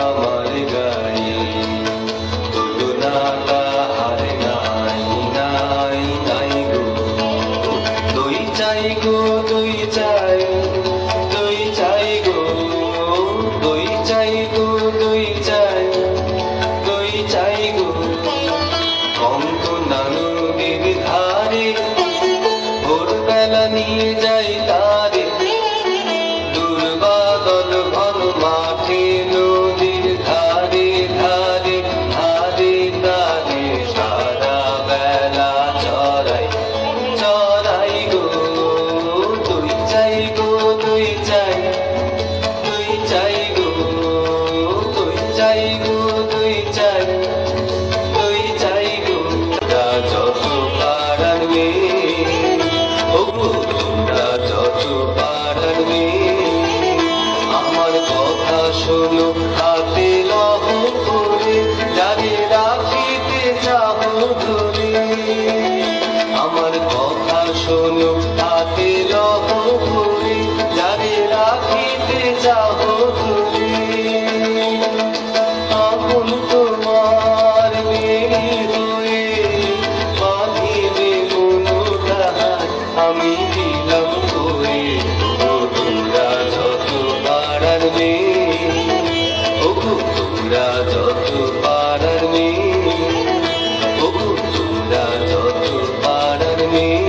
আমার গায়ে তুলনা তাহার নাই নাই নাই গো। তুই চাই গো তুই চাই তুই চাই গো তুই চাই গো তুই চাই তুই চাই গো। কঙ্কনা নদীর ধারে ভোরবেলা নিয়ে যাই তারে দুর্বাদল ঘন মাঠে নদীর ধারে ধারে ধারে ধারে সারা বেলা চড়াই চড়াই গো। তুই চাই গো তুই চাই তুই চাই গো তুই চাই গো তুই চাই তুই চাই গো। যত পারার মেয়ে ওগো তোমরা যত পারার মেয়ে আমার কথা শোনো হাতে লহ করে যারে রাখিতে চাহ ধরে। আমার কথা শোনো হাতে লহ করে যারে রাখিতে চাহ ধরে। আপন তোমার মেয়ে হয়ে বাঁধিবে মনোটার আমি দিলাম করে। তোমরা যত পারার মেয়ে ওগো তোমরা যত পারার মেয়ে ওগো তোমরা যত পারার মেয়ে।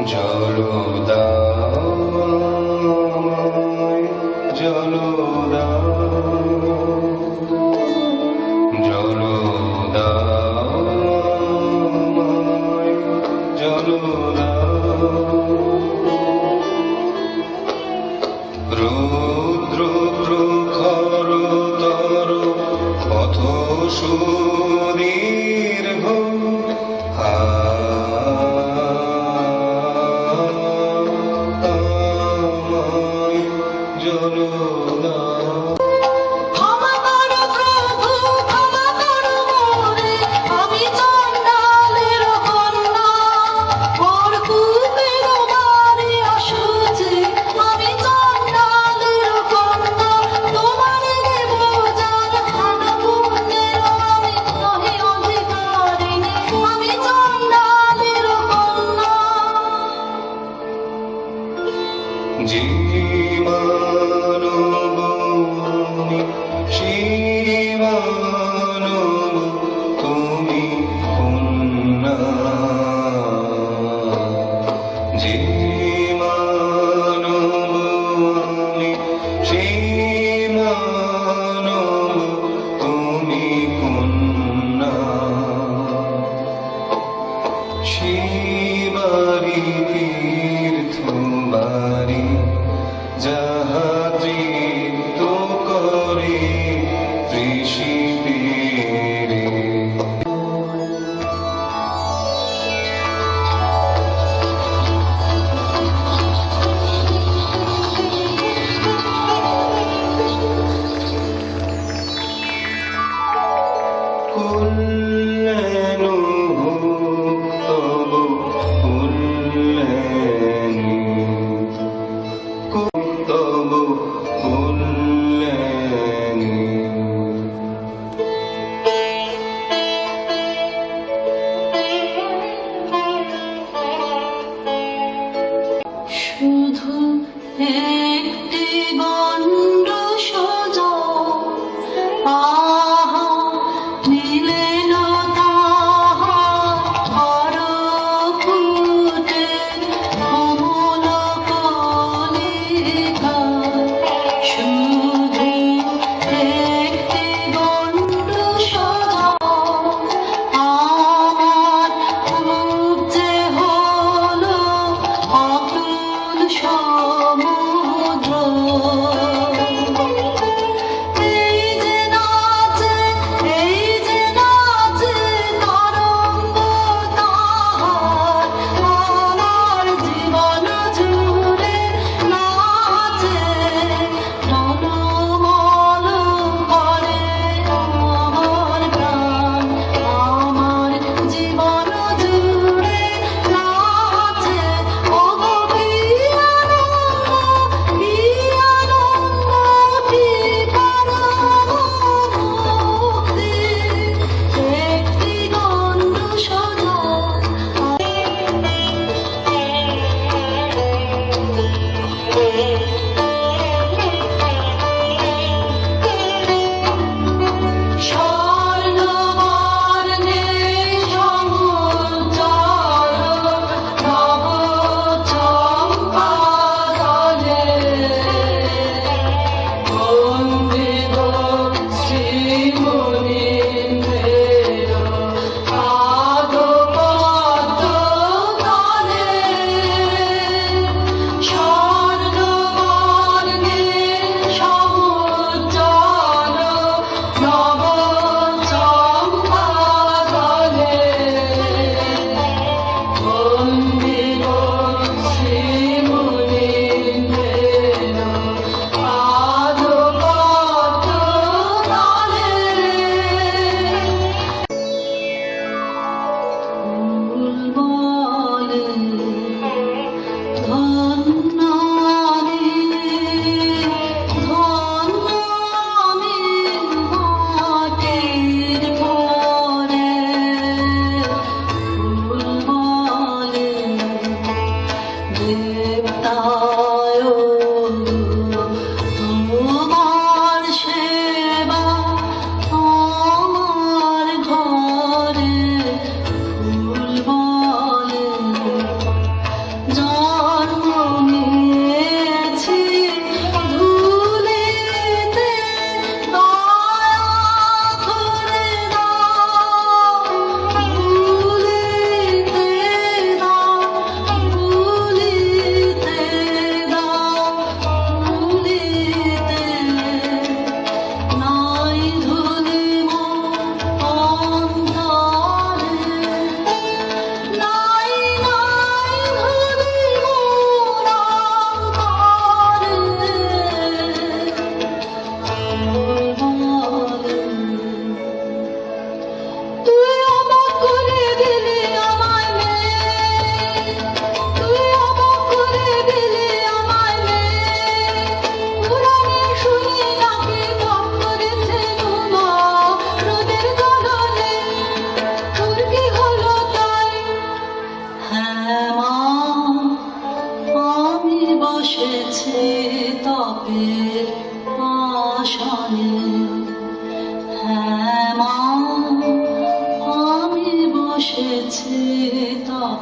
জল দাও জল দাও জল দাও জল দাও রুদ্র প্রখর তর পথ সুদীর্ঘ জল দাও জীবনবনি শিবানব তুমি কন্যা জীবনবনি শিবানব তুমি কন্যা শিবারি তীর্থবারি যাহা তৃপ্ত করে ঋষিবীরে কুল্যাণু ভুক্তব কুল্যাণী কুক্তব কুল্যাণী শুধু একটি গণ্ড সোজা আহা নিলেন তার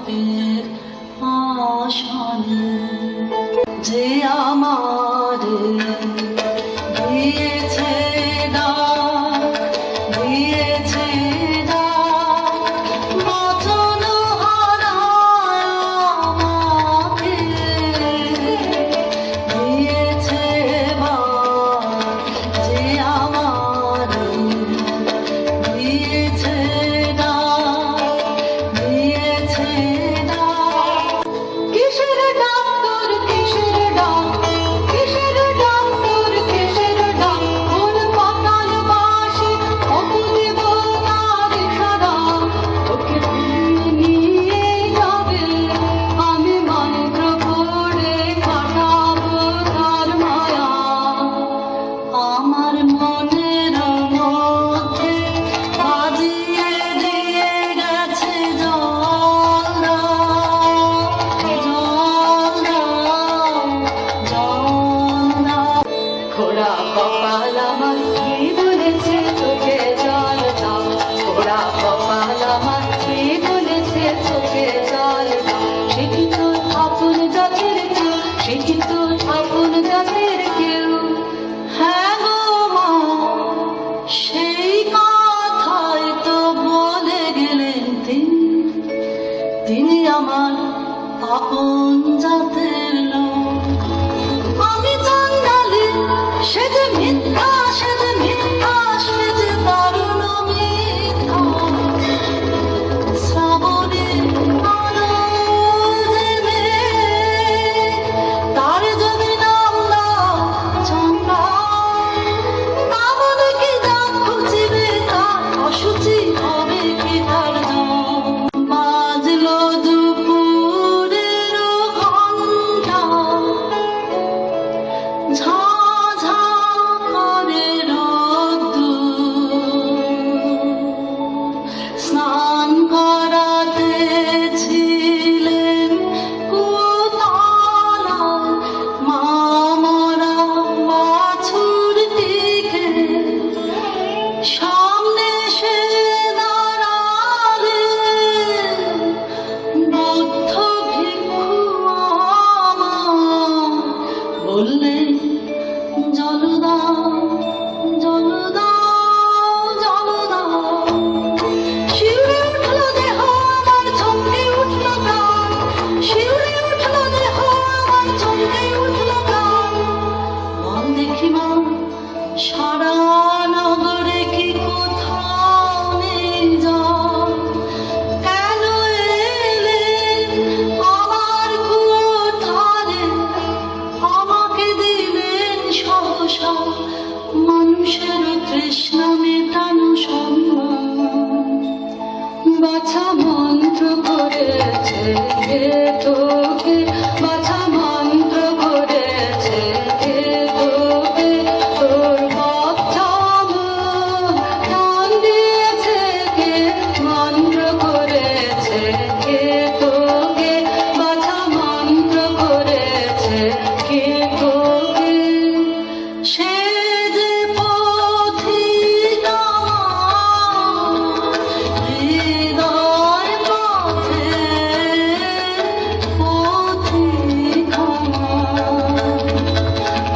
পাপের আসনে যে আমার দিয়েছে ডাক, দিয়েছে ডাক, বচন হারায় আমাকে দিয়েছে বাক, যে আমার দিয়েছে ডাক, দিয়েছে ডাক। কিসের ডাক তোর, কিসের ডাক, কিসের ডাক তোর, কিসের ডাক, কোন পাতাল বাসে অপুদেব তার সারা, তোকে নিয়ে যাবে আমি মন্ত্র পড়ে কাটাবো তার মায়া। আমার মনের মধ্যে বাজিয়ে দিয়ে গেছে জল দাও, জল দাও, জল দাও। ঘোড়া কপাল আমার কি বলেছে তোকে জল দাও, ঘোড়া কপাল আমার কি বলেছে তোকে জল দাও। সে কি তোর আপন জাতের কেউ, সে কি তোর আপন জাতের কেউ? হ্যাঁ গো মা, সেই কথাই তো বলে গেলেন তিনি, তিনি আমার আপন জাতের লোক। আমি জানলে সে যে মিথ্যা, সে যে মিথ্যা, সে যে দারুণ মিথ্যা। শ্রাবণের আলো দেবে, তার যদি নাম দাও চম্পা, তা বলে কি দাঁত খুঁচিবে তার, অসুচি হবে কি তার জম। বাজলো দুপুরের ঘণ্টা, ঝা ঝা করে রোদ্দুর। স্নান করাতেছিলেন কুতলায় মা মরা বাছুরটিকে, সামনে সে দাঁড়ালেন বৌদ্ধ ভিক্ষু আমার, বললেন জল দাও, জল দাও, জল দাও। শিউরে উঠল দেহ আমার, চমকে উঠল প্রাণ, শিউরে উঠল দেহ আমার, চমকে উঠল প্রাণ। বল দেখি মা, সারা নগরে কি কোথাও নেই জল? কেন এলেন আমার কুয়োর ধারে, আমাকে দিলেন সহসা মানুষের তৃষ্ণা মেটানো সম্মান। বাছা মন্ত্র করেছে কে তোকে, বাছা মন্ত্র করেছে কে তোকে, তোর বাচ্চা মন টান দিয়েছে কে, মন্ত্র করেছে কে তোকে, বাছা মন্ত্র করেছে কে তোকে। সে যে পথিক আমার, হৃদয় পথে পথিক আমার।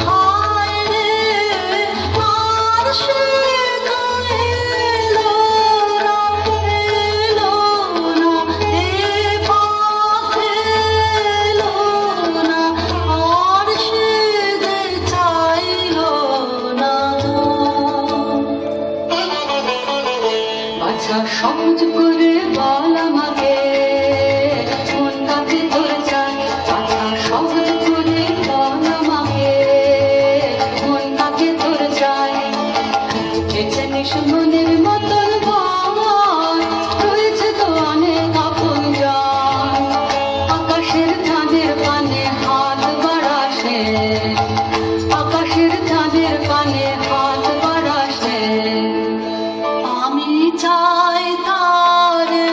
হায় রে, আর সে তো এলো না, এলো না, এ পথে এলো না, আর সে যে চাইলো না। বাছা সহজ করে বল আমাকে, মন কাকে তোর চাই, বাছা সহজ করে বল আমাকে, মন কাকে তোর চাই। বেঁচে নিস মনের মতন বল, রয়েছে তো অনেক আপন জন। আকাশের চাঁদের পানে হাত বাড়াসে, আকাশের চাঁদের পানে হাত বাড়াসে। আমি চাই তারে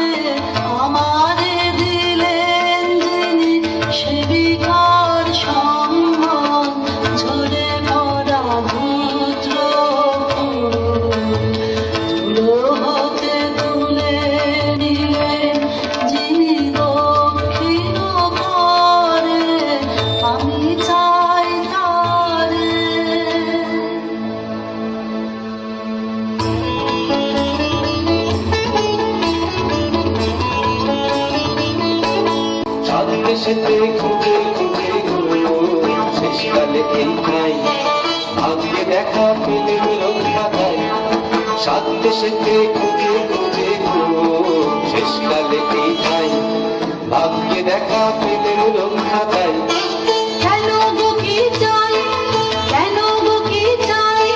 আমারে দিলেন যিনি, সেবিকার সম্মান ঝরে পড়া ভূত্র ফুল, ধুলো হতে তুলে নিলেন যিনি দেশেতে খুঁজে খুঁজে ঘুরবো শেষকালে এই ঠাই ভাগ্যে দেখা পেলেন রক্ষাতাই সাত দেশেতে খুঁজে খুঁজে ঘুরবো শেষকালে এই ঠাই ভাগ্যে দেখা পেলেন রক্ষাতাই কেন গো কি চাই কেন গো কি চাই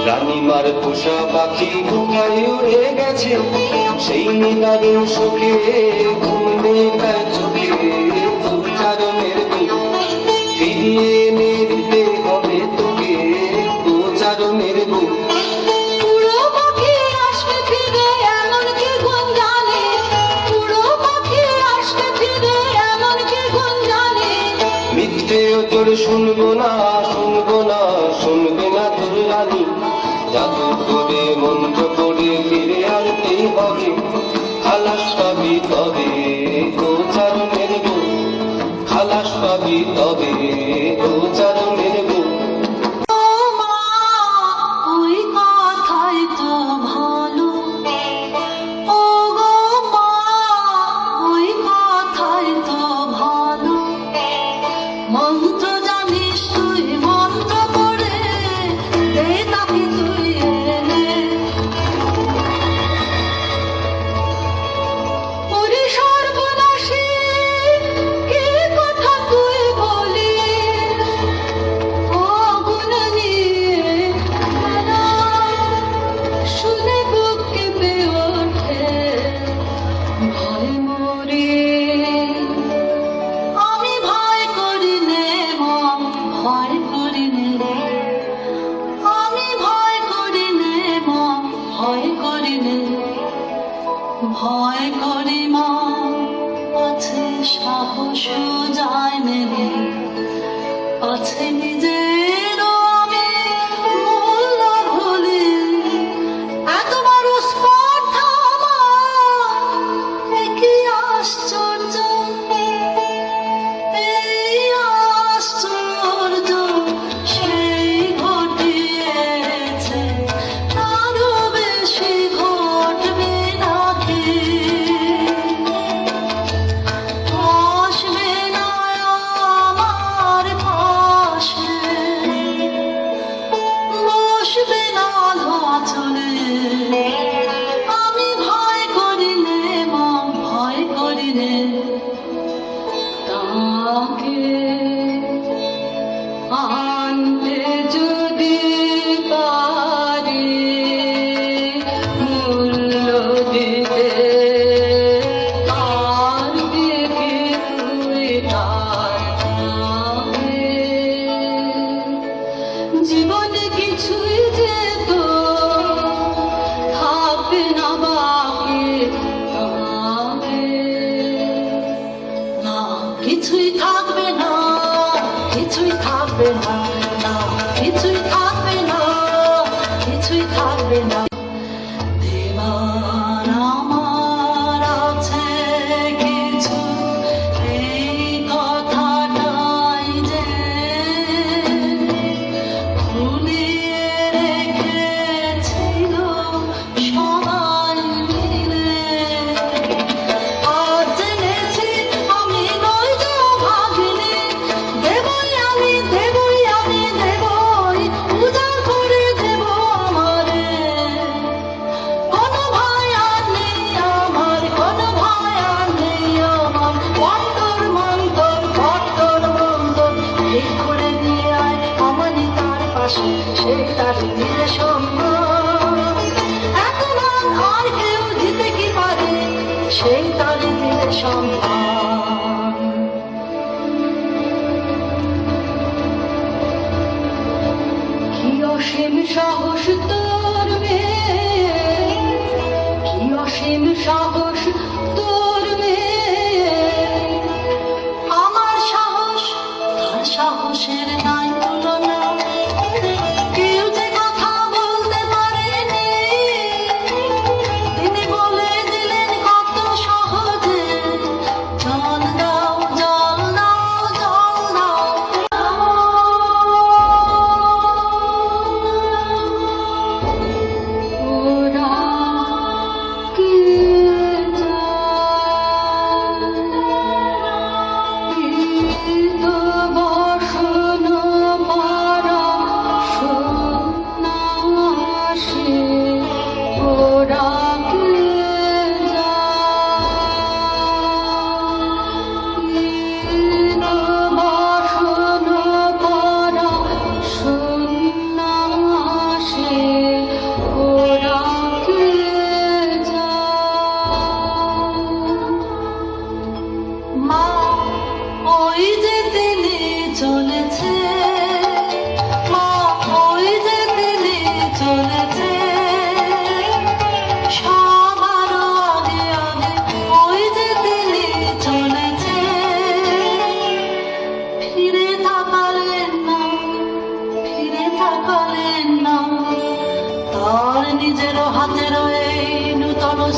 রানীমার পোষা পাখি কোথায় উড়ে গেছে সেই নিদারুণ শোকে ঘুম নেই তার চোখে উচ্চারণের বুক ফিরিয়ে এনে দিতে হবে তোকে উচ্চারণের বুক পুরো পাখি আসবে ফিরে এমন কি গুণ জানে পুরো পাখি আসবে ফিরে এমন কি গুণ জানে মিথ্যে ও তোর শুনবো না শুনবো না শুনবে না তোর রানী জাদু করে মন্ত্র করে ফিরে আনতেই হবে খালাস পাবি তবে উচ্চারণের বুক খালাস পাবি তবে উচ্চারণের বুক ও মা ওই কথাই তো ভালো ও গো মা ওই কথাই তো ভালো মন্ত্র জানিস তুই মন্ত্র করে দে তাকে তুই এনে ওরে সর্বনাশী কি কথা তুই বলিস আগুন নিয়ে খেলা শুনে বুক কেঁপে ওঠে ভয় মরে আমি ভয় করি নে মন ভয় করি নে আমি ভয় করি নে মন ভয় করি নে ভয় করি মা আছে সাহস যায় নেবে আছে নিজের আমি মূল্য ভুলি এত বড় স্পর্ধা আমার কি আশ্চর্য এই আশ্চর্য সেই ঘটিয়েছে তারও বেশি ঘটবে নাকি আসবে না আমার পাশে বসবে না ধোঁয়াচলে আমি ভয় করিলে মা ভয় করিলে তাকে আনতে যদি পারি মূল্য দিতে তার দিকে তুই তাকাবে জীবনে কিছুই যেত থাকবে না বাকি থাকবে না কিছুই থাকবে না কিছুই থাকবে না না কিছুই থাকবে না কিছুই থাকবে না দেবার আমার আছে কিছু এই কথাটাই যে ভুলিয়ে রেখেছিল সবাই মিলে আজ জেনেছি আমি নই যে ভাগিনী দেবই আমি দেবই আমি দেবই উজাড় করে দেব আমারে কোনো ভাই আর নেই আমার কোনো ভাই আর নেই আমার মন্তর মন্তর মন্তর মন্তর ঠিক করে দিয়ে আয় আমানি তার পাশে সেই তার দিলে সম্মান এত মান আর কেউ দিতে কি পারে সেই তার দিলে সম্মান কি অসীম সাহস তোর মেয়ে কি অসীম সাহস তোর মেয়ে আমার সাহস তার সাহসের নাই তুলনা কেউ যে কথা বলতে পারেনি তিনি বলে দিলেন কত সহজে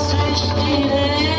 সৃষ্টি রে